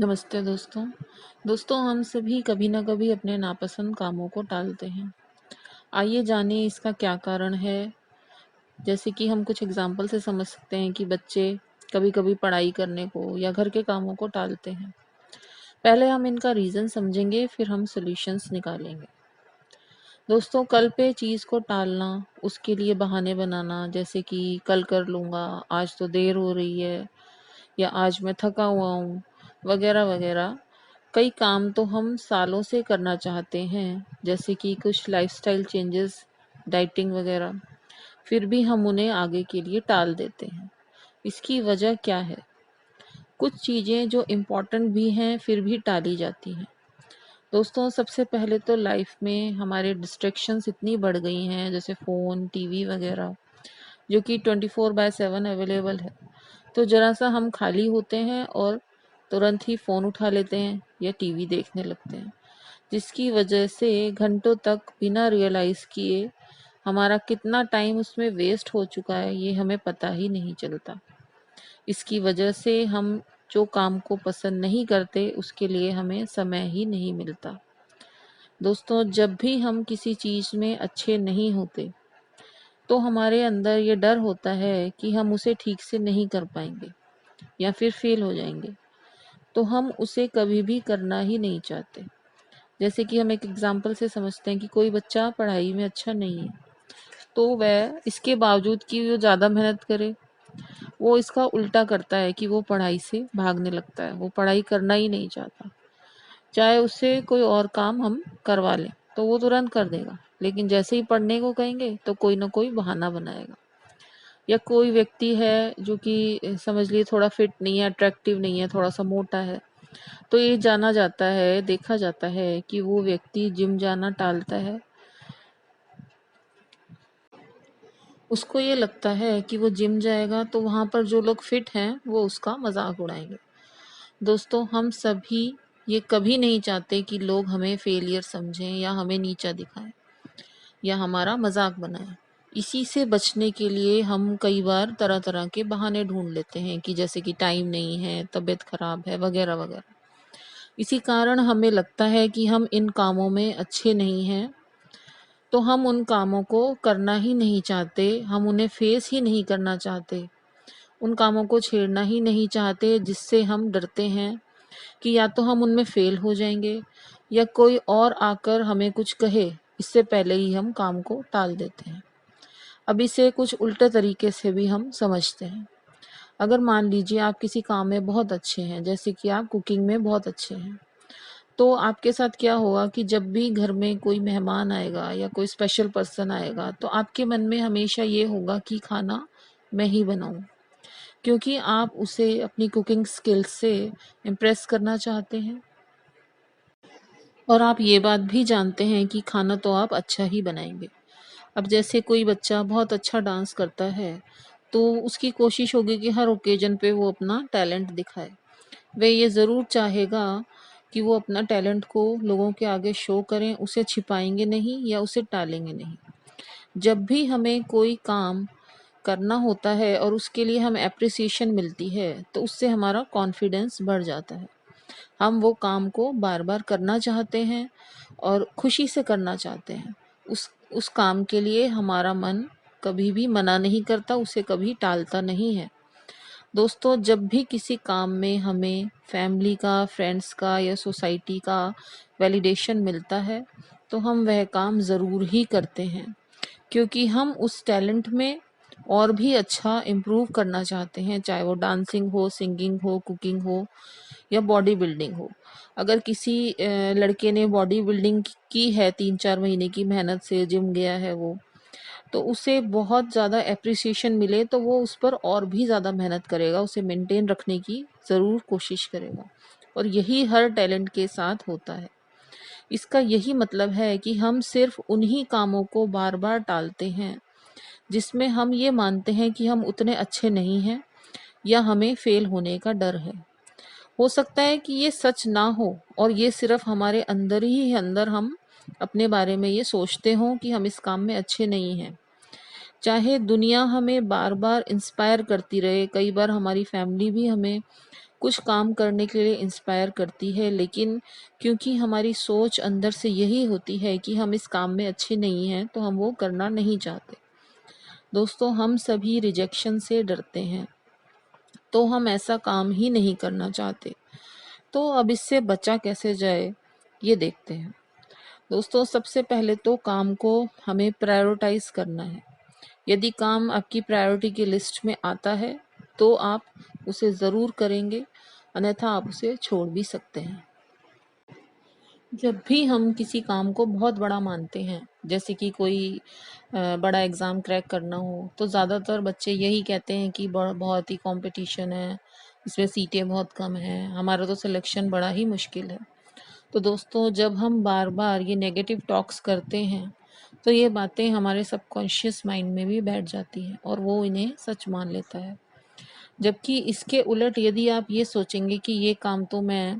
नमस्ते दोस्तों। दोस्तों, हम सभी कभी न कभी अपने नापसंद कामों को टालते हैं। आइए जानें इसका क्या कारण है। जैसे कि हम कुछ एग्ज़ाम्पल से समझ सकते हैं कि बच्चे कभी-कभी पढ़ाई करने को या घर के कामों को टालते हैं। पहले हम इनका रीज़न समझेंगे, फिर हम सॉल्यूशंस निकालेंगे। दोस्तों, कल पे चीज़ को टालना, उसके लिए बहाने बनाना, जैसे कि कल कर लूँगा, आज तो देर हो रही है या आज मैं थका हुआ हूँ, वगैरह-वगैरह। कई काम तो हम सालों से करना चाहते हैं, जैसे कि कुछ लाइफ़स्टाइल चेंजेस, डाइटिंग वगैरह, फिर भी हम उन्हें आगे के लिए टाल देते हैं। इसकी वजह क्या है? कुछ चीज़ें जो इम्पोर्टेंट भी हैं, फिर भी टाली जाती हैं। दोस्तों, सबसे पहले तो लाइफ में हमारे डिस्ट्रैक्शंस इतनी बढ़ गई हैं, जैसे फ़ोन, टीवी वगैरह, जो कि 24/7 अवेलेबल है। तो ज़रा-सा हम खाली होते हैं और तुरंत ही फ़ोन उठा लेते हैं या टीवी देखने लगते हैं, जिसकी वजह से घंटों तक बिना रियलाइज़ किए हमारा कितना टाइम उसमें वेस्ट हो चुका है, ये हमें पता ही नहीं चलता। इसकी वजह से हम जो काम को पसंद नहीं करते, उसके लिए हमें समय ही नहीं मिलता। दोस्तों, जब भी हम किसी चीज़ में अच्छे नहीं होते, तो हमारे अंदर ये डर होता है कि हम उसे ठीक से नहीं कर पाएँगे या फिर फ़ेल हो जाएँगे, तो हम उसे कभी भी करना ही नहीं चाहते। जैसे कि हम एक एग्ज़ाम्पल से समझते हैं कि कोई बच्चा पढ़ाई में अच्छा नहीं है, तो वह इसके बावजूद कि वो ज़्यादा मेहनत करे, वो इसका उल्टा करता है कि वो पढ़ाई से भागने लगता है, वो पढ़ाई करना ही नहीं चाहता। चाहे उससे कोई और काम हम करवा लें, तो वो तुरंत कर देगा, लेकिन जैसे ही पढ़ने को कहेंगे, तो कोई न कोई बहाना बनाएगा। या कोई व्यक्ति है जो कि समझ लीजिए थोड़ा फिट नहीं है, अट्रैक्टिव नहीं है, थोड़ा-सा मोटा है, तो ये जाना जाता है, देखा जाता है कि वो व्यक्ति जिम जाना टालता है। उसको ये लगता है कि वो जिम जाएगा तो वहाँ पर जो लोग फिट हैं, वो उसका मज़ाक उड़ाएँगे। दोस्तों, हम सभी ये कभी नहीं चाहते कि लोग हमें फेलियर समझें या हमें नीचा दिखाएँ या हमारा मज़ाक बनाएँ। इसी से बचने के लिए हम कई बार तरह-तरह के बहाने ढूँढ लेते हैं कि जैसे कि टाइम नहीं है, तबीयत ख़राब है, वगैरह-वगैरह। इसी कारण हमें लगता है कि हम इन कामों में अच्छे नहीं हैं, तो हम उन कामों को करना ही नहीं चाहते, हम उन्हें फेस ही नहीं करना चाहते, उन कामों को छेड़ना ही नहीं चाहते, जिससे हम डरते हैं कि या तो हम उनमें फेल हो जाएँगे या कोई और आकर हमें कुछ कहे, इससे पहले ही हम काम को टाल देते हैं। अब इसे कुछ उल्टे तरीके से भी हम समझते हैं। अगर मान लीजिए आप किसी काम में बहुत अच्छे हैं, जैसे कि आप कुकिंग में बहुत अच्छे हैं, तो आपके साथ क्या होगा कि जब भी घर में कोई मेहमान आएगा या कोई स्पेशल पर्सन आएगा, तो आपके मन में हमेशा ये होगा कि खाना मैं ही बनाऊँ, क्योंकि आप उसे अपनी कुकिंग स्किल्स से इम्प्रेस करना चाहते हैं और आप ये बात भी जानते हैं कि खाना तो आप अच्छा ही बनाएँगे। अब जैसे कोई बच्चा बहुत अच्छा डांस करता है, तो उसकी कोशिश होगी कि हर ओकेज़न पे वो अपना टैलेंट दिखाए। वह ये ज़रूर चाहेगा कि वो अपना टैलेंट को लोगों के आगे शो करें, उसे छिपाएँगे नहीं या उसे टालेंगे नहीं। जब भी हमें कोई काम करना होता है और उसके लिए हमें एप्रिसिएशन मिलती है, तो उससे हमारा कॉन्फिडेंस बढ़ जाता है। हम वो काम को बार-बार करना चाहते हैं और खुशी से करना चाहते हैं। उस काम के लिए हमारा मन कभी भी मना नहीं करता, उसे कभी टालता नहीं है। दोस्तों, जब भी किसी काम में हमें फैमिली का, फ्रेंड्स का या सोसाइटी का वैलिडेशन मिलता है, तो हम वह काम ज़रूर ही करते हैं, क्योंकि हम उस टैलेंट में और भी अच्छा इम्प्रूव करना चाहते हैं, चाहे वो डांसिंग हो, सिंगिंग हो, कुकिंग हो या बॉडी बिल्डिंग हो। अगर किसी लड़के ने बॉडी बिल्डिंग की है, 3-4 महीने की मेहनत से जिम गया है वो, तो उसे बहुत ज़्यादा एप्रिसिएशन मिले तो वो उस पर और भी ज़्यादा मेहनत करेगा, उसे मेंटेन रखने की ज़रूर कोशिश करेगा और यही हर टैलेंट के साथ होता है। इसका यही मतलब है कि हम सिर्फ़ उन्हीं कामों को बार-बार टालते हैं, जिसमें हम ये मानते हैं कि हम उतने अच्छे नहीं हैं या हमें फ़ेल होने का डर है। हो सकता है कि ये सच ना हो और ये सिर्फ़ हमारे अंदर ही अंदर हम अपने बारे में ये सोचते हों कि हम इस काम में अच्छे नहीं हैं। चाहे दुनिया हमें बार-बार इंस्पायर करती रहे, कई बार हमारी फैमिली भी हमें कुछ काम करने के लिए इंस्पायर करती है, लेकिन क्योंकि हमारी सोच अंदर से यही होती है कि हम इस काम में अच्छे नहीं हैं, तो हम वो करना नहीं चाहते। दोस्तों, हम सभी रिजेक्शन से डरते हैं, तो हम ऐसा काम ही नहीं करना चाहते। तो अब इससे बचा कैसे जाए, ये देखते हैं। दोस्तों, सबसे पहले तो काम को हमें प्रायोरिटाइज करना है। यदि काम आपकी प्रायोरिटी की लिस्ट में आता है, तो आप उसे ज़रूर करेंगे, अन्यथा आप उसे छोड़ भी सकते हैं। जब भी हम किसी काम को बहुत बड़ा मानते हैं, जैसे कि कोई बड़ा एग्ज़ाम क्रैक करना हो, तो ज़्यादातर बच्चे यही कहते हैं कि बहुत ही कंपटीशन है, इसमें सीटें बहुत कम हैं, हमारा तो सिलेक्शन बड़ा ही मुश्किल है। तो दोस्तों, जब हम बार बार ये नेगेटिव टॉक्स करते हैं, तो ये बातें हमारे सबकॉन्शियस माइंड में भी बैठ जाती हैं और वो इन्हें सच मान लेता है। जबकि इसके उलट यदि आप ये सोचेंगे कि ये काम तो मैं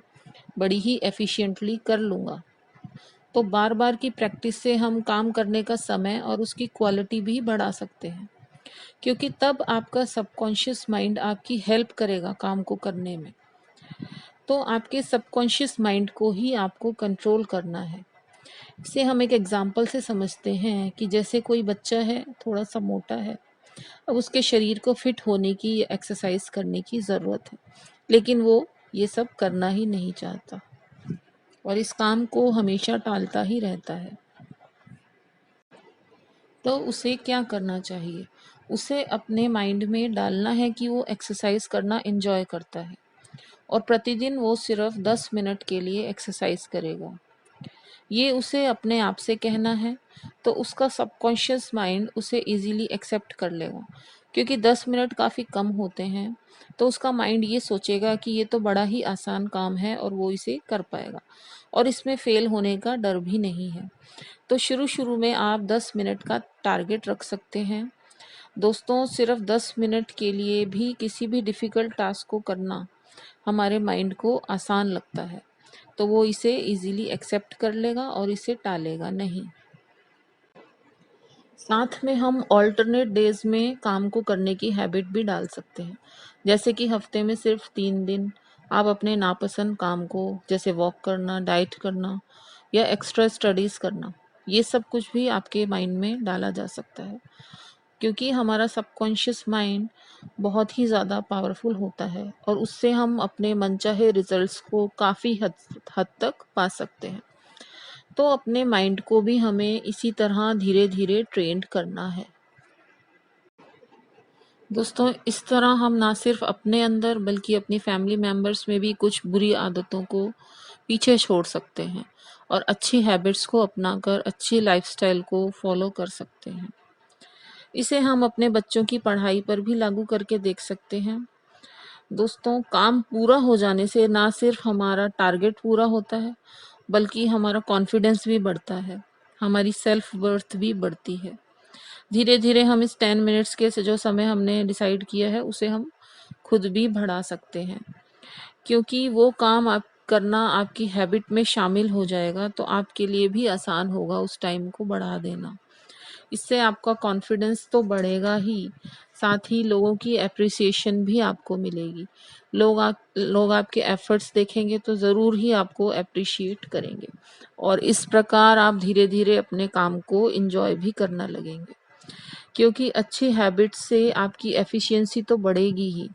बड़ी ही एफिशिएंटली कर लूँगा, तो बार बार की प्रैक्टिस से हम काम करने का समय और उसकी क्वालिटी भी बढ़ा सकते हैं, क्योंकि तब आपका सबकॉन्शियस माइंड आपकी हेल्प करेगा काम को करने में। तो आपके सबकॉन्शियस माइंड को ही आपको कंट्रोल करना है। इसे हम एक एग्जाम्पल से समझते हैं कि जैसे कोई बच्चा है, थोड़ा सा मोटा है, अब उसके शरीर को फिट होने की, एक्सरसाइज करने की ज़रूरत है, लेकिन वो ये सब करना ही नहीं चाहता और इस काम को हमेशा टालता ही रहता है। तो उसे क्या करना चाहिए? उसे अपने माइंड में डालना है कि वो एक्सरसाइज करना एंजॉय करता है और प्रतिदिन वो सिर्फ 10 मिनट के लिए एक्सरसाइज करेगा। ये उसे अपने आप से कहना है, तो उसका सबकॉन्शियस माइंड उसे इजीली एक्सेप्ट कर लेगा, क्योंकि 10 मिनट काफ़ी कम होते हैं। तो उसका माइंड ये सोचेगा कि ये तो बड़ा ही आसान काम है और वो इसे कर पाएगा और इसमें फेल होने का डर भी नहीं है। तो शुरू-शुरू में आप 10 मिनट का टारगेट रख सकते हैं। दोस्तों, सिर्फ 10 मिनट के लिए भी किसी भी डिफ़िकल्ट टास्क को करना हमारे माइंड को आसान लगता है, तो वो इसे इजीली एक्सेप्ट कर लेगा और इसे टालेगा नहीं। साथ में हम ऑल्टरनेट डेज में काम को करने की हैबिट भी डाल सकते हैं, जैसे कि हफ्ते में सिर्फ 3 दिन आप अपने नापसंद काम को, जैसे वॉक करना, डाइट करना या एक्स्ट्रा स्टडीज़ करना, ये सब कुछ भी आपके माइंड में डाला जा सकता है, क्योंकि हमारा सबकॉन्शियस माइंड बहुत ही ज़्यादा पावरफुल होता है और उससे हम अपने मनचाहे रिजल्ट्स को काफ़ी हद तक पा सकते हैं। तो अपने माइंड को भी हमें इसी तरह धीरे-धीरे ट्रेंड करना है। दोस्तों, इस तरह हम ना सिर्फ अपने अंदर बल्कि अपनी फैमिली मेंबर्स में भी कुछ बुरी आदतों को पीछे छोड़ सकते हैं और अच्छी हैबिट्स को अपनाकर अच्छी लाइफ़स्टाइल को फॉलो कर सकते हैं। इसे हम अपने बच्चों की पढ़ाई पर भी लागू करके देख सकते हैं। दोस्तों, काम पूरा हो जाने से ना सिर्फ हमारा टारगेट पूरा होता है, बल्कि हमारा कॉन्फिडेंस भी बढ़ता है, हमारी सेल्फ वर्थ भी बढ़ती है। धीरे-धीरे हम इस 10 मिनट्स के से जो समय हमने डिसाइड किया है, उसे हम खुद भी बढ़ा सकते हैं, क्योंकि वो काम आप करना आपकी हैबिट में शामिल हो जाएगा, तो आपके लिए भी आसान होगा उस टाइम को बढ़ा देना। इससे आपका कॉन्फिडेंस तो बढ़ेगा ही, साथ ही लोगों की एप्रिसिएशन भी आपको मिलेगी। लोग आपके एफर्ट्स देखेंगे तो ज़रूर ही आपको एप्रिशिएट करेंगे और इस प्रकार आप धीरे-धीरे अपने काम को एन्जॉय भी करना लगेंगे, क्योंकि अच्छी हैबिट्स से आपकी एफिशिएंसी तो बढ़ेगी ही,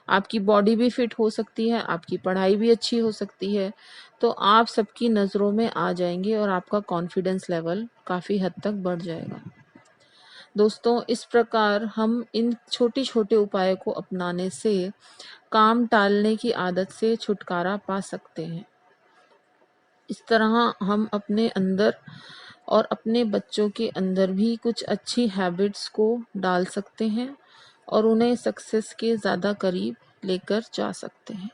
आपकी बॉडी भी फिट हो सकती है, आपकी पढ़ाई भी अच्छी हो सकती है, तो आप सबकी नज़रों में आ जाएँगे और आपका कॉन्फिडेंस लेवल काफ़ी हद तक बढ़ जाएगा। दोस्तों, इस प्रकार हम इन छोटे-छोटे उपायों को अपनाने से काम टालने की आदत से छुटकारा पा सकते हैं। इस तरह हम अपने अंदर और अपने बच्चों के अंदर भी कुछ अच्छी हैबिट्स को डाल सकते हैं और उन्हें सक्सेस के ज़्यादा करीब लेकर जा सकते हैं।